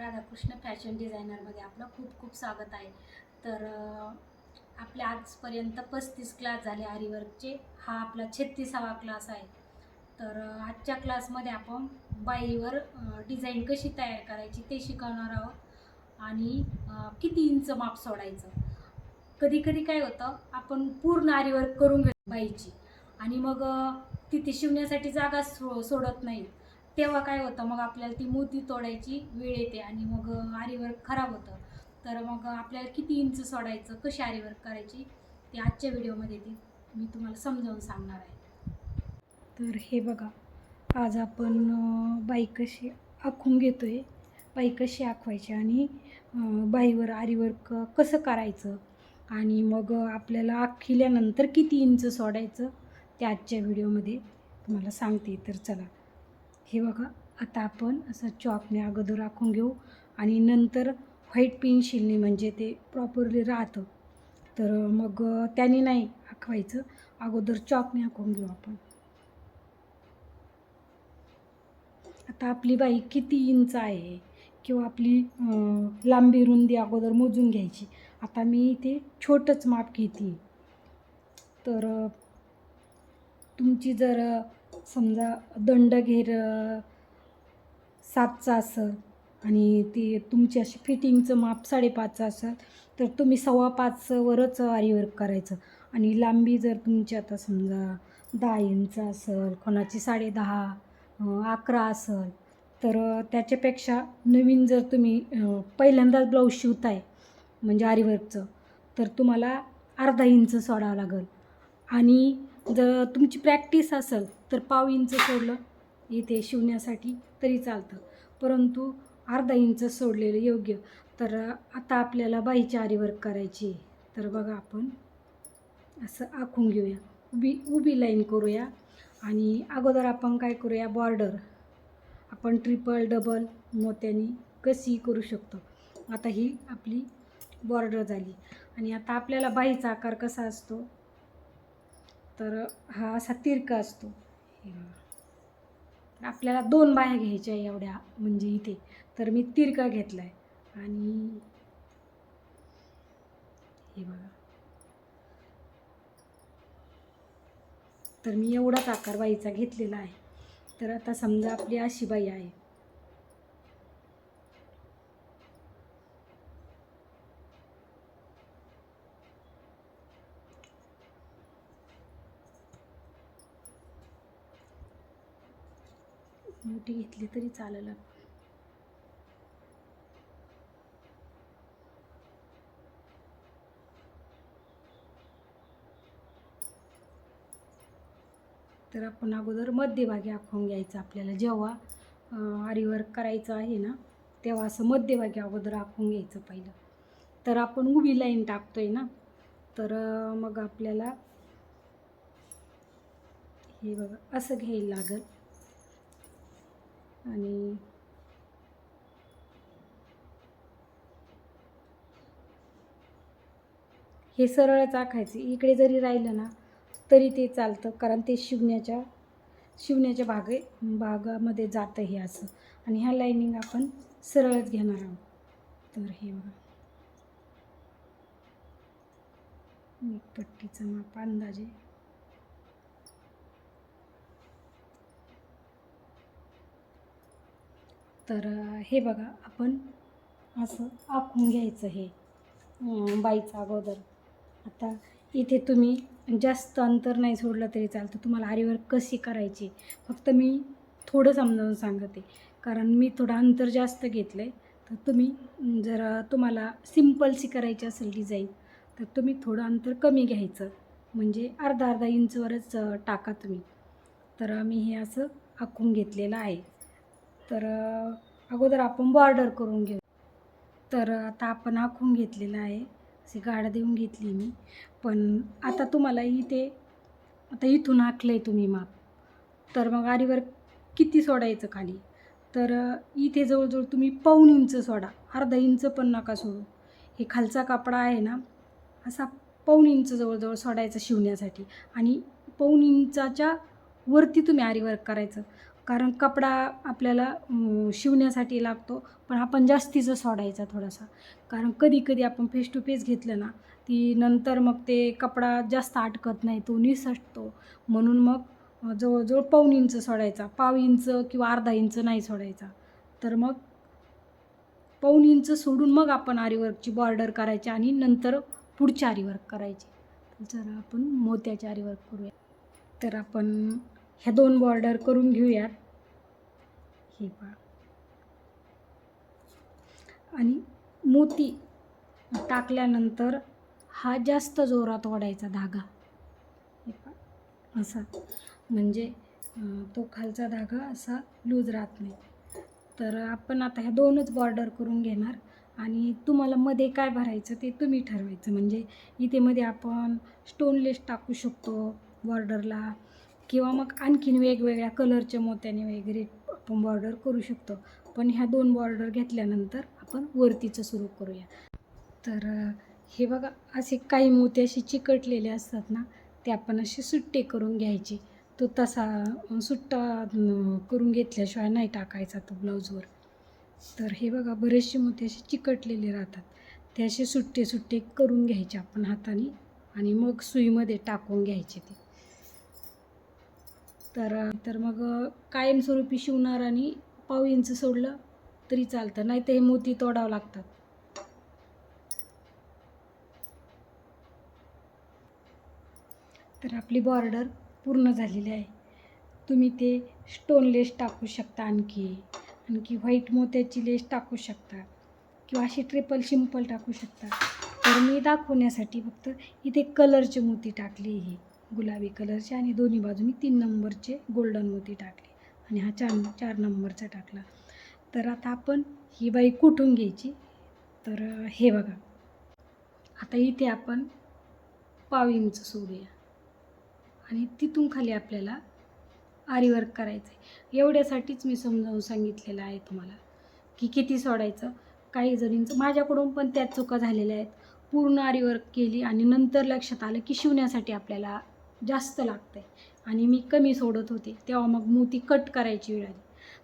Radhakrishna fashion डिझायनरमध्ये आपलं खूप खूप स्वागत आहे. तर आपल्या आजपर्यंत 35 क्लास झाले आरीवर्कचे. हा आपला 36वा क्लास आहे. तर आजच्या क्लासमध्ये आपण बाईवर डिझाईन कशी तयार करायची ते शिकवणार आहोत आणि किती इंच माप सोडायचं. कधी कधी काय होतं, आपण पूर्ण आरीवर्क करून घेतो बाईची आणि मग तिथे शिवण्यासाठी जागा सोडत नाही. तेव्हा काय होतं, मग आपल्याला ती मोती तोडायची वेळ येते आणि मग आरीवर्क खराब होतं. तर मग आपल्याला किती इंच सोडायचं, कशी आरीवर्क करायची ते आजच्या व्हिडिओमध्ये मी तुम्हाला समजावून सांगणार आहे. तर हे बघा, आज आपण बाई कशी आखून घेतोय, बाई कशी आखवायची आणि बाईवर आरीवर्क कसं करायचं आणि मग आपल्याला आखिल्यानंतर किती इंच सोडायचं ते आजच्या व्हिडिओमध्ये तुम्हाला सांगते. तर चला, हे बघा, आता आपण असं चॉकने अगोदर आखून घेऊ आणि नंतर व्हाईट पेन्सिलने, म्हणजे ते प्रॉपरली राहतं. तर मग त्याने नाही आखवायचं, अगोदर चॉकने आखून घेऊ आपण. आता आपली बाई किती इंच आहे किंवा आपली लांबी रुंदी अगोदर मोजून घ्यायची. आता मी इथे छोटंच माप घेते. तर तुमची जर समजा दंडघेर 7चा असेल आणि ती तुमची अशी फिटिंगचं माप 5.5चं असेल तर तुम्ही 5.25वरच आरीवर्क करायचं. आणि लांबी जर तुमची आता समजा 10 इंच असेल, कोणाची 10.5, 11 असेल, तर त्याच्यापेक्षा नवीन जर तुम्ही पहिल्यांदाच ब्लाऊज शिवताय म्हणजे आरीवर्कचं, तर तुम्हाला अर्धा इंच सोडावं लागेल. आणि जर तुमची प्रॅक्टिस असेल तर पाव इंच सोडलं इथे शिवण्यासाठी तरी चालतं, परंतु अर्धा इंच सोडलेलं योग्य. तर आता आपल्याला बाईची आरीवर्क करायची आहे. तर बघा, आपण असं आखून घेऊया, उभी लाईन करूया. आणि अगोदर आपण काय करूया, बॉर्डर आपण ट्रिपल डबल मोत्यानी कशी करू शकतो. आता ही आपली बॉर्डर झाली. आणि आता आपल्याला बाईचा आकार कसा असतो, तर हा असा तिरका असतो. हे बघा, आपल्याला 2 बाह्या घ्यायच्या एवढ्या, म्हणजे इथे तर मी तिरका घेतला आहे. आणि हे बघा, तर मी एवढाच आकार बाईचा घेतलेला आहे. तर आता समजा आपली अशी बाई आहे. मोठी घेतली तरी चालेल. तर आपण अगोदर मध्यभागी आखून घ्यायचं. आपल्याला जेव्हा आरीवर्क करायचं आहे ना, तेव्हा असं मध्यभागी अगोदर आखून घ्यायचं पहिलं. तर आपण उभी लाईन टाकतोय ना, तर मग आपल्याला हे बघा असं घ्यायला लागेल. आणि हे सरळच आखायचं. इकडे जरी राहिलं ना तरी ते चालतं, कारण ते शिवण्याच्या भागामध्ये जातं हे असं. आणि ह्या लाईनिंग आपण सरळच घेणार आहोत. तर हे बघा, एक पट्टीचं माप अंदाजे. तर हे बघा, आपण असं आखून घ्यायचं हे बाईचं अगोदर. आता इथे तुम्ही जास्त अंतर नाही सोडलं तरी चालतं. तुम्हाला आरीवर्क कशी करायची, फक्त मी थोडं समजावून सांगते, कारण मी थोडं अंतर जास्त घेतलं आहे. तर तुम्ही जर तुम्हाला सिम्पलशी करायची असेल डिझाईन, तर तुम्ही थोडं अंतर कमी घ्यायचं, म्हणजे अर्धा इंचवरच टाका तुम्ही. तर मी हे असं आखून घेतलेलं आहे. तर अगोदर आपण बॉर्डर करून घेऊ. तर आता आपण आखून घेतलेलं आहे, अशी गाठ देऊन घेतली मी. पण आता तुम्हाला इथे, आता इथून आखलं आहे तुम्ही माप, तर मग आरीवर्क किती सोडायचं खाली, तर इथे जवळजवळ तुम्ही पाऊण इंच सोडा, अर्धा इंच पण नका सोडू. हे खालचा कपडा आहे ना, असा पाऊण इंच जवळजवळ सोडायचं शिवण्यासाठी. आणि पाऊण इंचाच्या वरती तुम्ही आरीवर्क करायचं. कारण कपडा आपल्याला शिवण्यासाठी लागतो, पण आपण जास्तीचं सोडायचा थोडासा. कारण कधी कधी आपण फेस टू फेस घेतलं ना, ती नंतर मग ते कपडा जास्त अटकत नाही, तो निसटतो. म्हणून मग जवळजवळ पाऊण इंच सोडायचा, पाव इंच किंवा अर्धा इंच नाही सोडायचा. तर मग पाऊण इंच सोडून मग आपण आरीवर्कची बॉर्डर करायची आणि नंतर पुढची आरीवर्क करायची. तर जरा आपण मोत्याची आरीवर्क करूया. तर आपण ह्या 2 बॉर्डर करून घेऊयात. हे पहा. आणि मोती टाकल्यानंतर हा जास्त जोरात ओढायचा धागा. हे पहा असा, म्हणजे तो खालचा धागा असा लूज राहत नाही. तर आपण आता ह्या 2च बॉर्डर करून घेणार आणि तुम्हाला मध्ये काय भरायचं ते तुम्ही ठरवायचं. म्हणजे इथे मध्ये आपण स्टोनलेस टाकू शकतो बॉर्डरला, किंवा मग आणखीन वेगवेगळ्या कलरच्या मोत्याने वगैरे आपण बॉर्डर करू शकतो. पण ह्या 2 बॉर्डर घेतल्यानंतर आपण वरतीचं सुरू करूया. तर हे बघा, असे काही मोती असे चिकटलेले असतात ना, ते आपण असे सुट्टे करून घ्यायचे. तो तसा सुट्टा करून घेतल्याशिवाय नाही टाकायचा तो ब्लाऊजवर. तर हे बघा, बरेचसे मोती असे चिकटलेले राहतात, ते असे सुट्टे सुट्टे करून घ्यायचे आपण हाताने आणि मग सुईमध्ये टाकून घ्यायचे ते. तर मग कायमस्वरूपी शिवणार आणि पाव इंच सोडलं तरी चालतं, नाही तर हे मोती तोडावं लागतात. तर आपली बॉर्डर पूर्ण झालेली आहे. तुम्ही ते स्टोनलेस टाकू शकता, आणखी व्हाईट मोत्याची लेस टाकू शकता, किंवा अशी ट्रिपल सिंपल टाकू शकता. तर मी दाखवण्यासाठी फक्त इथे कलरचे मोती टाकले, हे गुलाबी कलरचे, आणि दोन्ही बाजूनी 3 नंबरचे गोल्डन मोती टाकले आणि हा 4 नंबरचा टाकला. तर आता आपण ही बाई कुठून घ्यायची. तर हे बघा, आता इथे आपण पाव इंच सोडूया आणि तिथून खाली आपल्याला आरीवर्क करायचं आहे. एवढ्यासाठीच मी समजावून सांगितलेलं आहे तुम्हाला की किती सोडायचं. काही जणींचं माझ्याकडून पण त्यात चुका झालेल्या आहेत. पूर्ण आरीवर्क केली आणि नंतर लक्षात आलं की शिवण्यासाठी आपल्याला जास्त लागतं आहे आणि मी कमी सोडत होते, तेव्हा मग मोती कट करायची वेळ आली.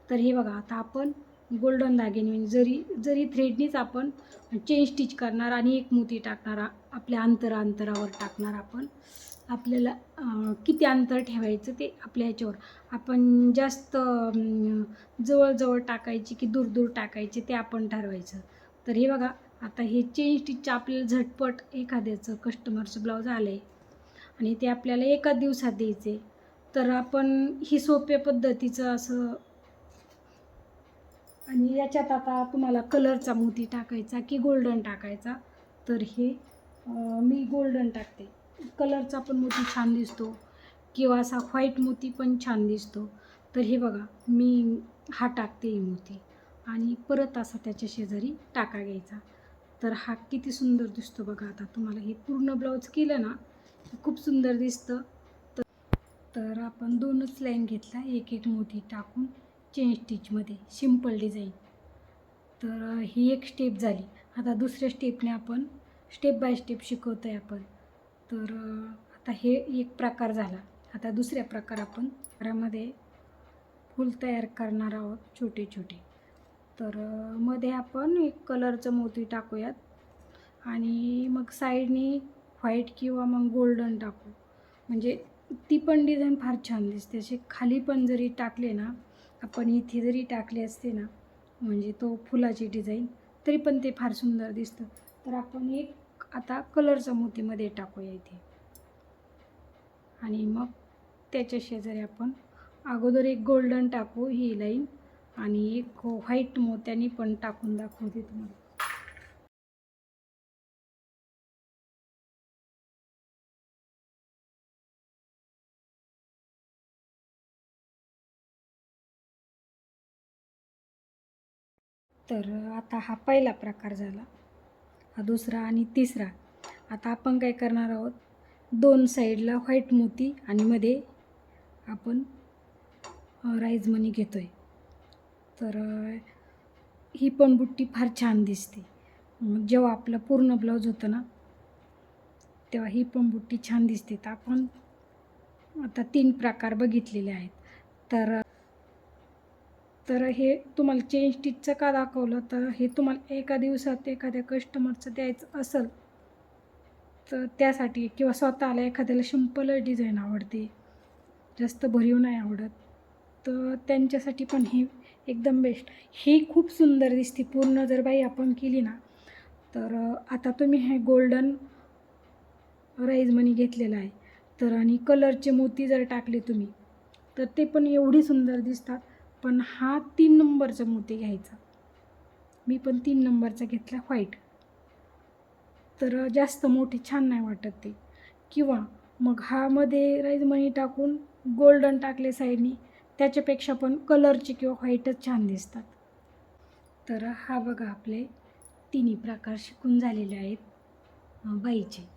तर हे बघा, आता आपण गोल्डन धाग्याने, म्हणजे जरी थ्रेडनीच आपण चेन स्टिच करणार आणि एक मोती टाकणार, आपल्या अंतरावर टाकणार आपण. आपल्याला किती अंतर ठेवायचं ते आपल्या ह्याच्यावर, आपण जास्त जवळजवळ टाकायची की दूर टाकायची ते आपण ठरवायचं. तर हे बघा, आता हे चेन स्टिचचं आपल्याला झटपट एखाद्याचं कस्टमरचं ब्लाऊज आलं आहे आणि ते आपल्याला एकाच दिवसात द्यायचे, तर आपण ही सोप्या पद्धतीचं असं. आणि याच्यात आता तुम्हाला कलरचा मोती टाकायचा की गोल्डन टाकायचा, तर हे मी गोल्डन टाकते. कलरचा पण मोती छान दिसतो किंवा असा व्हाईट मोती पण छान दिसतो. तर हे बघा, मी हा टाकते ही मोती आणि परत असा त्याच्या शेजारी टाका घ्यायचा. तर हा किती सुंदर दिसतो बघा. आता तुम्हाला हे पूर्ण ब्लाऊज केलं ना, खूप सुंदर दिसतं. तर आपण 2च लाईन घेतला, एक मोती टाकून चेन स्टिचमध्ये सिंपल डिझाईन. तर ही एक स्टेप झाली. आता दुसऱ्या स्टेपने आपण स्टेप बाय स्टेप शिकवतो आहे आपण. तर आता हे एक प्रकार झाला. आता दुसऱ्या प्रकार आपण घरामध्ये फूल तयार करणार आहोत छोटे छोटे. तर मध्ये आपण एक कलरचं मोती टाकूयात आणि मग साईडनी व्हाईट किंवा मग गोल्डन टाकू, म्हणजे ती पण डिझाईन फार छान दिसते. असे खाली पण जरी टाकले ना, आपण इथे जरी टाकले असते ना, म्हणजे तो फुलाची डिझाईन, तरी पण ते फार सुंदर दिसतं. तर आपण एक आता कलरचा मोतीमध्ये टाकूया इथे आणि मग त्याच्या शेजारी आपण अगोदर एक गोल्डन टाकू ही लाईन आणि एक व्हाईट मोत्याने पण टाकून दाखवते तुम्हाला. तर आता हा पहिला प्रकार झाला, हा दुसरा आणि तिसरा. आता आपण काय करणार आहोत, 2 साईडला व्हाईट मोती आणि मध्ये आपण राईज मनी घेतो आहे. तर ही पण बुट्टी फार छान दिसते. जेव्हा आपलं पूर्ण ब्लाऊज होतं ना, तेव्हा ही पण बुट्टी छान दिसते. तर आपण आता 3 प्रकार बघितलेले आहेत. तर तर हे तुम्हाला चेन स्टिचचं का दाखवलं, तर हे तुम्हाला एका दिवसात एखाद्या कस्टमरचं द्यायचं असेल तर त्यासाठी, किंवा स्वतःला एखाद्याला सिंपलच डिझाईन आवडते, जास्त भरीव नाही आवडत, तर त्यांच्यासाठी पण ही एकदम बेस्ट. ही खूप सुंदर दिसते पूर्ण जर बाई आपण केली ना. तर आता तुम्ही हे गोल्डन राईज मनी घेतलेला आहे, तर आणि कलरचे मोती जर टाकले तुम्ही तर ते पण एवढी सुंदर दिसतात. पण हा 3 नंबरचा मोती घ्यायचा. मी पण 3 नंबरचा घेतला व्हाईट. तर जास्त मोठी छान नाही वाटत ते. किंवा मग हा मध्ये राईज मनी टाकून गोल्डन टाकले साईडनी, त्याच्यापेक्षा पण कलरचे किंवा व्हाईटच छान दिसतात. तर हा बघा आपले तिन्ही प्रकार शिकून झालेले आहेत बाईचे.